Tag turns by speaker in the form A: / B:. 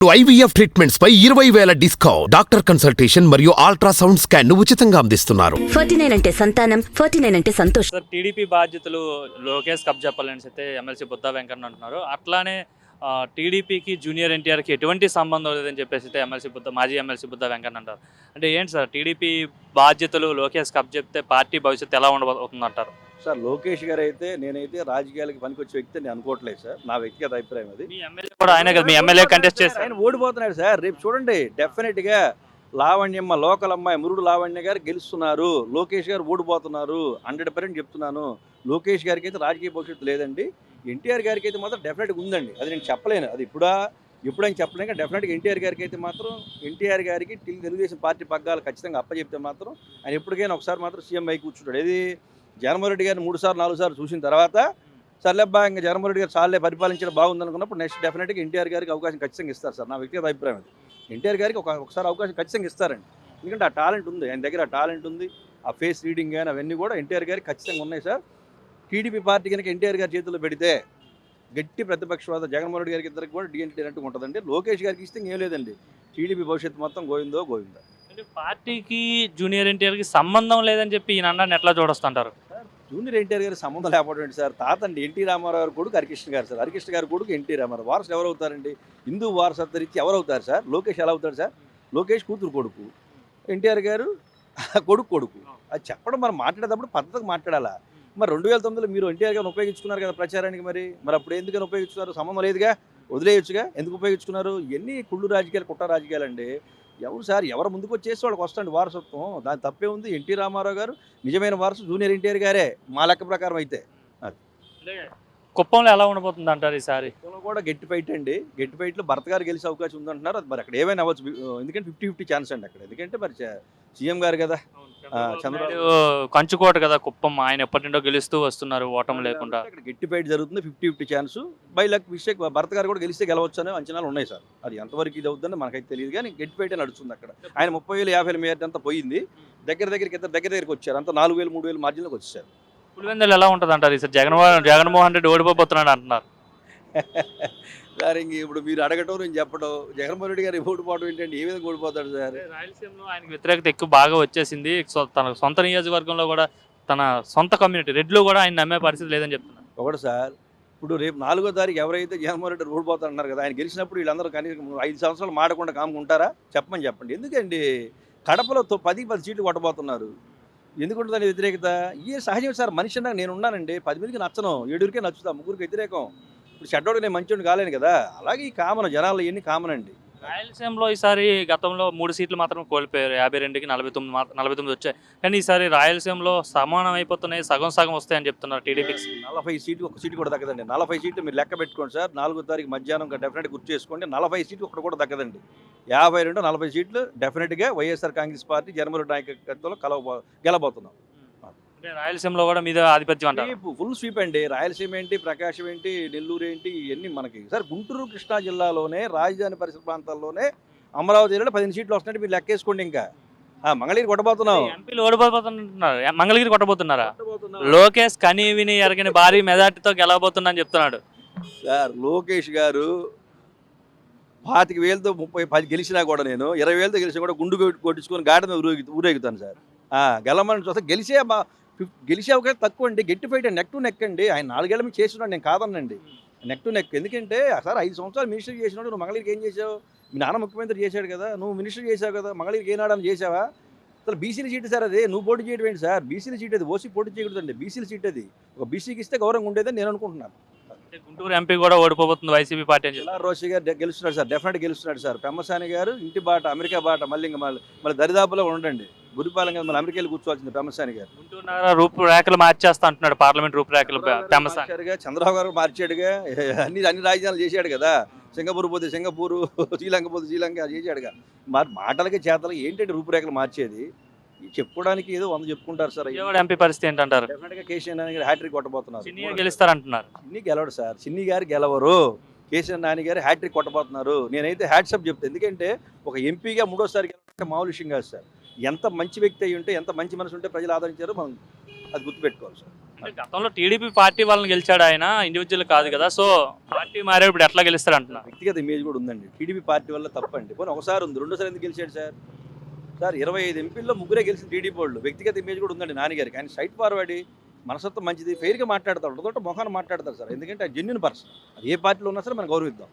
A: IVF treatments పై 20,000 discount. Doctor consultation మరియు ultrasound scan ను ఉచితంగా అందిస్తున్నారు.
B: 49 అంటే సంతానం, 49 అంటే సంతోషం.
C: సార్ టీడీపీ బాధ్యతలు లోకేష్ కబ్జాపాలని అయితే ఎమ్మెల్సీ బుద్ధా వెంకన్న అంటున్నారు. అట్లానే టీడీపీకి జూనియర్ ఎన్టీఆర్కి ఎటువంటి సంబంధం లేదని చెప్పేసి అయితే మాజీ ఎమ్మెల్సీ బుద్ధా వెంకన్న అంటారు. అంటే ఏంటి సార్ టీడీపీ బాధ్యతలు లోకేష్ కబ్జెప్తే పార్టీ భవిష్యత్తు ఎలా ఉండబోతుంది అంటారు?
D: సార్ లోకేష్ గారు అయితే నేనైతే రాజకీయాలకు పనికొచ్చే వ్యక్తి నేను అనుకోవట్లేదు సార్. నా వ్యక్తిగత అభిప్రాయం అది.
C: మీ ఎమ్మెల్యే కూడా ఆయనే కదా, మీ ఎమ్మెల్యే కంటెస్ట్ చేస్తారు.
D: ఆయన ఓడిపోతున్నాడు సార్. రేపు చూడండి డెఫినెట్గా లావణ్యమ్మ లోకల్ అమ్మాయి మురుడు లావణ్య గారు గెలుస్తున్నారు. లోకేష్ గారు ఓడిపోతున్నారు. 100% చెప్తున్నాను. లోకేష్ గారికి అయితే రాజకీయ భవిష్యత్తు లేదండి. ఎన్టీఆర్ గారికి అయితే మాత్రం డెఫినెట్గా ఉందండి. అది నేను చెప్పలేను. అది ఎప్పుడైనా చెప్పలేను. కానీ డెఫినెట్గా ఎన్టీఆర్ గారికి అయితే మాత్రం ఎన్టీఆర్ గారికి తెలుగుదేశం పార్టీ పగ్గాలు ఖచ్చితంగా అప్పచెప్తే మాత్రం ఆయన ఎప్పటికైనా ఒకసారి మాత్రం సీఎం అయి కూర్చుంటాడు. ఏది జగన్మోహన్ రెడ్డి గారిని 3 సార్లు 4 సార్లు చూసిన తర్వాత సర్లేబ్బా ఇంకా జగన్మోహన్ రెడ్డి గారు చాలే పరిపాలించడం బాగుందనుకున్నప్పుడు నెక్స్ట్ డెఫినెట్గా ఎన్టీఆర్ గారికి అవకాశం ఖచ్చితంగా ఇస్తారు సార్. నా వ్యక్తిగత అభిప్రాయం అది. ఎన్టీఆర్ గారికి ఒకసారి అవకాశం ఖచ్చితంగా ఇస్తారండి. ఎందుకంటే ఆ టాలెంట్ ఉంది ఆయన దగ్గర. ఆ టాలెంట్ ఉంది. ఆ ఫేస్ రీడింగ్ కానీ అవన్నీ కూడా ఎన్టీఆర్ గారికి ఖచ్చితంగా ఉన్నాయి సార్. టీడీపీ పార్టీ కనుక ఎన్టీఆర్ గారి చేతుల్లో పెడితే గట్టి ప్రతిపక్షవాద జగన్మోహన్ రెడ్డి గారికి ఇద్దరికి కూడా డిఎన్టీ అన్నట్టు ఉంటుందండి. లోకేష్ గారికి ఇస్తే ఏం లేదండి. టీడీపీ భవిష్యత్తు మొత్తం గోవిందో గోవిందా.
C: అంటే పార్టీకి జూనియర్ ఎన్టీఆర్కి సంబంధం లేదని చెప్పి ఈయన అన్నాన్ని ఎట్లా చూడొస్తుంటారు?
D: జూనియర్ ఎన్టీఆర్ గారి సంబంధం లేకపోవడం సార్. తాత అండి ఎన్టీ రామారావు గారు కొడుకు హరికృష్ణ గారు సార్. హరికృష్ణ గారి కొడుకు ఎన్టీ రామారావు. వారసులు ఎవరు అవుతారండి? హిందూ వారసత్వ రీత్యా ఎవరు అవుతారు సార్? లోకేష్ ఎలా అవుతాడు సార్? లోకేష్ కూతురు కొడుకు, ఎన్టీఆర్ గారు కొడుకు. అది చెప్పడం మనం మాట్లాడేటప్పుడు పద్ధతిగా మాట్లాడాలా. మరి 2009లో మీరు ఎన్టీఆర్ గారిని ఉపయోగించుకున్నారు కదా ప్రచారానికి. మరి అప్పుడు ఎందుకని ఉపయోగించుకున్నారు? సంబంధం లేదుగా, వదిలేయచ్చుగా. ఎందుకు ఉపయోగించుకున్నారు? ఇవన్నీ కుళ్ళు రాజకీయాలు, కుట్ర రాజకీయాలు అండి. ఎవరు సార్ ఎవరు ముందుకు వచ్చేసి వాళ్ళకి వస్తుంది వారసత్వం. దాని తప్పే ఉంది. ఎన్టీ రామారావు గారు నిజమైన వారసు జూనియర్ ఎన్టీఆర్ గారే మా లెక్క ప్రకారం అయితే.
C: కుప్పంలో ఎలా ఉండబోతుంది అంటారు ఈసారి?
D: కుప్పంలో కూడా గట్టి ఫైట్ అండి. గట్టి ఫైట్లో భర్త గారు గెలిచే అవకాశం ఉందంటున్నారు. అది మరి అక్కడ ఏమైనా అవ్వచ్చు. ఎందుకంటే 50-50 ఛాన్స్ అండి అక్కడ. ఎందుకంటే మరి సీఎం గారు కదా, చంద్రబాబు
C: కంచుకోట కదా కుప్పం. ఆయన ఎప్పటి నుండో గెలుస్తూ వస్తున్నారు ఓటమి లేకుండా.
D: ఇక్కడ గట్టి ఫైట్ జరుగుతుంది. 50-50 ఛాన్స్. బై లక్ మిస్టేక్ భర్త గారు కూడా గెలిస్తే గెలవచ్చు అనే అంచనాలు ఉన్నాయి సార్. అది ఎంతవరకు ఇది అవుతుందని మనకైతే తెలియదు. కానీ గట్టి ఫైట్ నడుస్తుంది అక్కడ. ఆయన 30,000 50,000 మేర అంతా పోయింది. దగ్గరికి వచ్చారు. అంతా 4,000 3,000 మార్జిన్లోకి వచ్చేసారు.
C: పులివెందులు ఎలా ఉంటుంది అంటారు ఈసారి? జగన్మోహన్ రెడ్డి ఓడిపోతున్నాడు అంటున్నారు
D: సార్. ఇంక ఇప్పుడు మీరు అడగటం నేను చెప్పడం, జగన్మోహన్ రెడ్డి గారు ఓడిపోవడం ఏంటంటే ఏ విధంగా ఓడిపోతాడు సార్?
C: రాయలసీమలో ఆయనకి వ్యతిరేకత ఎక్కువ బాగా వచ్చేసింది. తన సొంత నియోజకవర్గంలో కూడా తన సొంత కమ్యూనిటీ రెడ్లు కూడా ఆయన నమ్మే పరిస్థితి లేదని చెప్తున్నారు.
D: ఒకటి సార్, ఇప్పుడు రేపు 4వ తారీఖు ఎవరైతే జగన్మోహన్ రెడ్డి ఓడిపోతారన్నారు కదా, ఆయన గెలిచినప్పుడు వీళ్ళందరూ కనీసం 5 సంవత్సరాలు మాడకుండా కాముకుంటారా? చెప్పండి. ఎందుకండి కడపలో 10 సీట్లు కొట్టబోతున్నారు. ఎందుకుంటుందని వ్యతిరేకత? ఏ సహజం సార్. మనిషి అన్నాక నేను ఉన్నానండి. 10 మందికి నచ్చను, 7కే నచ్చుతా, 3కి వ్యతిరేకం. ఇప్పుడు చెడ్డోడు నేను మంచోడు కాలేను కదా. అలాగే ఈ కామన్ జనాలు ఇవన్నీ కామన్ అండి.
C: రాయలసీమలో ఈసారి గతంలో 3 సీట్లు మాత్రం కోల్పోయారు. 52కి 49 వచ్చాయి. కానీ ఈసారి రాయలసీమలో సమానం అయిపోతున్నాయి, సగం వస్తాయని చెప్తున్నారు టీడీపీకి.
D: 40 సీట్లు, ఒక సీటు కూడా దక్కదండి. 40 సీట్లు మీరు లెక్క పెట్టుకోండి సార్. 4వ తారీఖు మధ్యాహ్నం డెఫినెట్గా గుర్తు చేసుకోండి. 40 సీట్లు ఒకటి కూడా దక్కదండి. 52-40 సీట్లు డెఫినెట్గా వైఎస్ఆర్ కాంగ్రెస్ పార్టీ జనమూరి నాయకత్వంలో గెలబోతున్నాం.
C: అంటే రాయలసీమలో కూడా మీద ఆధిపత్యం అంటారు.
D: ఫుల్ స్వీప్ అండి. రాయలసీమ ఏంటి, ప్రకాశం ఏంటి, నెల్లూరు ఏంటి, ఇవన్నీ మనకి సార్. గుంటూరు కృష్ణా జిల్లాలోనే రాజధాని పరిసర ప్రాంతాల్లోనే అమరావతి జిల్లాలో 15 సీట్లు వస్తున్నాయి. మీరు లెక్కేసుకోండి. ఇంకా మంగళగిరి కొట్టబోతున్నాం.
C: ఎంపీలు ఓడిపోతున్నారు. మంగళగిరి కొట్టబోతున్నారా? లోకేష్ కనీ విని ఎరగని భారీ మెజార్టీతో గెలవబోతున్నా అని చెప్తున్నాడు
D: సార్. లోకేష్ గారు 25,000తో 10 గెలిచినా కూడా, నేను 20,000తో గెలిచినా కూడా గుండు కొట్టించుకొని గాడి మీద ఊరేగుతాను సార్. గెలమని చూస్తే గెలిచే అవకాశం తక్కువ అండి. గట్టి ఫైట్ నెక్ టు నెక్ అండి. ఆయన 4 ఏళ్ళ మీద చేస్తున్నాడు, నేను కాదనండి. Neck to neck. ఎందుకంటే సార్ 5 సంవత్సరాలు మినిస్టర్ చేసినాడు. నువ్వు మంగళగిరికి ఏం చేసావు? మీ నాన్న ముఖ్యమంత్రి చేశాడు కదా, నువ్వు మినిస్టర్ చేసావు కదా, మంగళగిరికి ఏనాడని చేసావా? అసలు బీసీల సీట్ సార్ అది. నువ్వు పోటీ చేయడం ఏంటి సార్? బీసీల సీట్ అది. ఓసీ పోటీ చేయకూడదండి. బీసీల సీట్ అది. ఒక బీసీకి ఇస్తే గౌరవం ఉండేదని నేను అనుకుంటున్నాను.
C: గుంటూరు ఎంపీ కూడా ఓడిపోతుంది వైసీపీ పార్టీ అని చెప్పి.
D: రోషి గారు గెలుస్తున్నాడు సార్. డెఫినెట్గా గెలుస్తున్నాడు సార్. పెమ్మసాని గారు ఇంటి బాట, అమెరికా బాట. మళ్ళీ దరిదాపులో ఉండండి. గురిపాలెం కదా, మళ్ళీ అమెరికాలో కూర్చోవాల్సింది పెమ్మసాని గారు.
C: గుంటూరు నగర రూపురేఖలు మార్చేస్తా అంటున్నాడు. పార్లమెంట్ రూపురేఖలు పెమ్మసాని.
D: చంద్రబాబు గారు మార్చాడుగా. అన్ని రాజధానులు చేశాడు కదా. సింగపూర్ పోతే సింగపూరు, శ్రీలంక పోతే శ్రీలంక చేశాడుగా. మాటలకి చేతలకి ఏంటంటే రూపురేఖలు మార్చేది? చెప్పుకోవడానికి ఏదో 100 చెప్పుకుంటారు సార్.
C: ఎంపీ పరిస్థితి ఏంటంటారు?
D: డెఫినెట్గా కేసీఆర్ నాని గారు హ్యాట్రిక్ కొట్టబోతున్నారు.
C: చిన్ని గెలుస్తారంటున్నారు.
D: చిన్ని గెలవడు సార్. చిన్ని గారు గెలవరు. కేసీఆర్ నాని గారు హ్యాట్రిక్ కొట్టబోతున్నారు. నేనైతే హ్యాట్సప్ చెప్తాను. ఎందుకంటే ఒక ఎంపీగా 3వసారి గెలవడం మామూలు విషయం కాదు సార్. ఎంత మంచి వ్యక్తి అయి ఉంటే, ఎంత మంచి మనసు ఉంటే ప్రజలు ఆదరించారో మనం అది గుర్తుపెట్టుకోవాలి సార్.
C: అంటే గతంలో టీడీపీ పార్టీ వాళ్ళని గెలిచాడు ఆయన, ఇండివిజువల్ కాదు కదా, సో పార్టీ మారే ఇప్పుడు ఎట్లా గెలుస్తారు అంటున్నారు.
D: వ్యక్తిగత ఇమేజ్ కూడా ఉందండి. టీడీపీ పార్టీ వల్ల తప్పండి. పోనీ ఒకసారి ఉంది, రెండోసారి ఎందుకు గెలిచాడు సార్? 25 ఎంపీల్లో ముగ్గురే గెలిచిన టీడీపీ వాళ్ళు. వ్యక్తిగత ఇమేజ్ కూడా ఉందండి నాన్నగారికి. ఆయన స్ట్రైట్ ఫార్వర్డ్, మనసత్వం మంచిది, ఫెయిర్గా మాట్లాడతాడు, ఒకటి మొహాన్ని మాట్లాడతారు సార్. ఎందుకంటే ఆ జెన్యున్ పర్సన్. అది ఏ పార్టీలో ఉన్నా సరే మనం గౌరవిద్దాం.